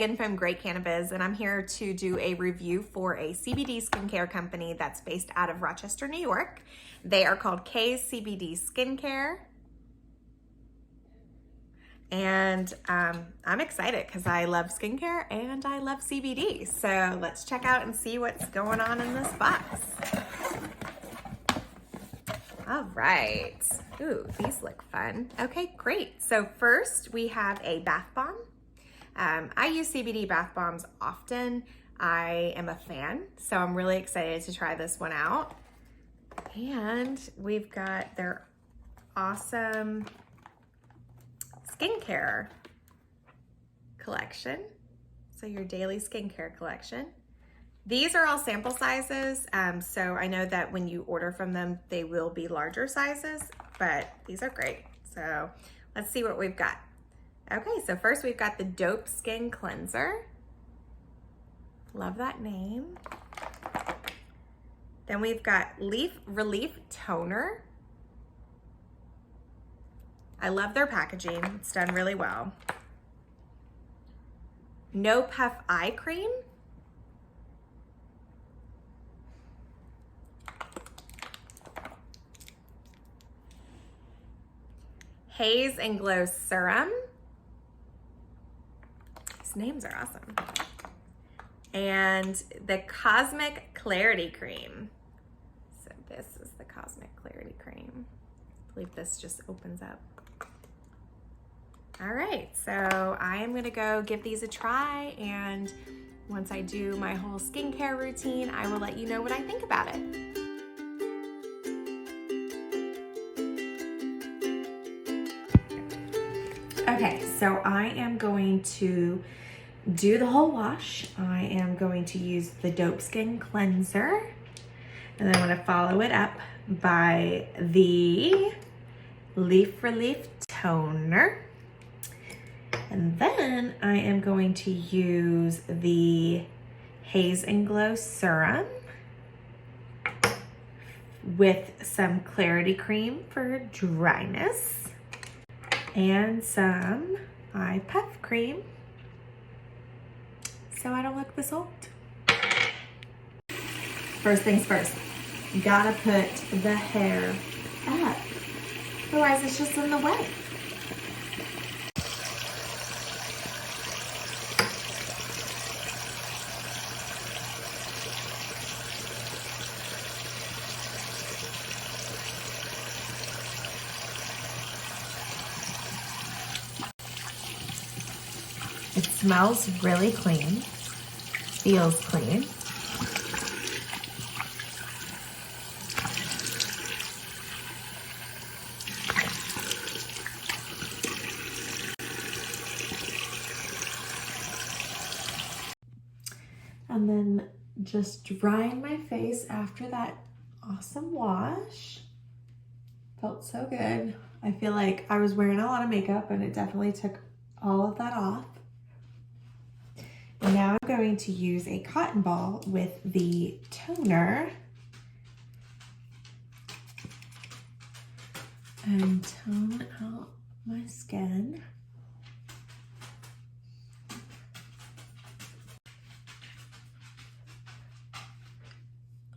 Megan from Great Cannabis, and I'm here to do a review for a CBD skincare company that's based out of Rochester, New York. They are called K's CBD Skincare. And I'm excited because I love skincare and I love CBD. So let's check out and see what's going on in this box. All right. Ooh, these look fun. Okay, great. So first we have a bath bomb. I use CBD bath bombs often. I am a fan, so I'm really excited to try this one out. And we've got their awesome skincare collection. So your daily skincare collection. These are all sample sizes, so I know that when you order from them, they will be larger sizes, but these are great. So let's see what we've got. Okay, so first we've got the Dope Skin Cleanser. Love that name. Then we've got Leaf Relief Toner. I love their packaging. It's done really well. No Puff Eye Cream. Haze and Glow Serum. These names are awesome. And the Cosmic Clarity Cream. So this is the Cosmic Clarity Cream. I believe this just opens up. All right, so I am gonna go give these a try, and once I do my whole skincare routine, I will let you know what I think about it. Okay, so I am going to do the whole wash. I am going to use the Dope Skin Cleanser, and then I'm gonna follow it up by the Leaf Relief Toner. And then I am going to use the Haze and Glow Serum with some clarity cream for dryness and some eye puff cream so I don't look this old. First things first, you gotta put the hair up, otherwise it's just in the way. It smells really clean, feels clean. And then just drying my face after that awesome wash. Felt so good. I feel like I was wearing a lot of makeup and it definitely took all of that off. And now I'm going to use a cotton ball with the toner and tone out my skin.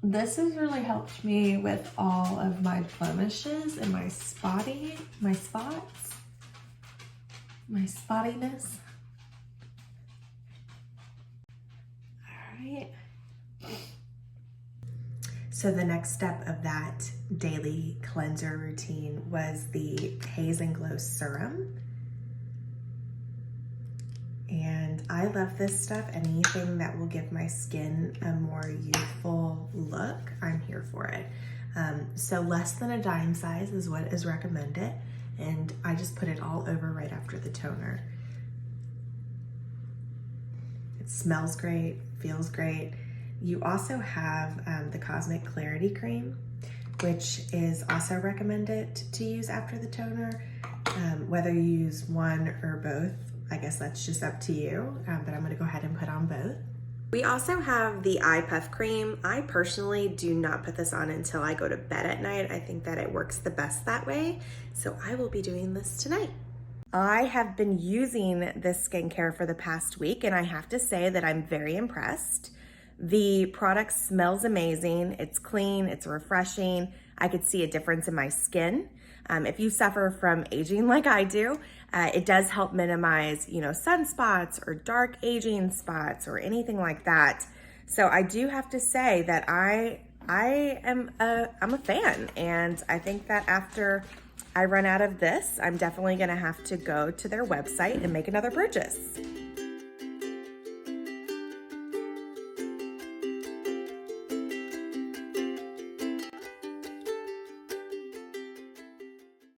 This has really helped me with all of my blemishes and my spots, my spottiness. So the next step of that daily cleanser routine was the Haze and Glow Serum. And I love this stuff. Anything that will give my skin a more youthful look, I'm here for it. So less than a dime size is what is recommended. And I just put it all over right after the toner. It smells great, feels great. You also have the Cosmic Clarity Cream, which is also recommended to use after the toner. Whether you use one or both, I guess that's just up to you, but I'm gonna go ahead and put on both. We also have the eye puff cream. I personally do not put this on until I go to bed at night. I think that it works the best that way. So I will be doing this tonight. I have been using this skincare for the past week, and I have to say that I'm very impressed. The product smells amazing. It's clean, it's refreshing. I could see a difference in my skin. If you suffer from aging like I do, it does help minimize, sunspots or dark aging spots or anything like that. So I do have to say that I'm a fan, and I think that after I run out of this, I'm definitely gonna have to go to their website and make another purchase.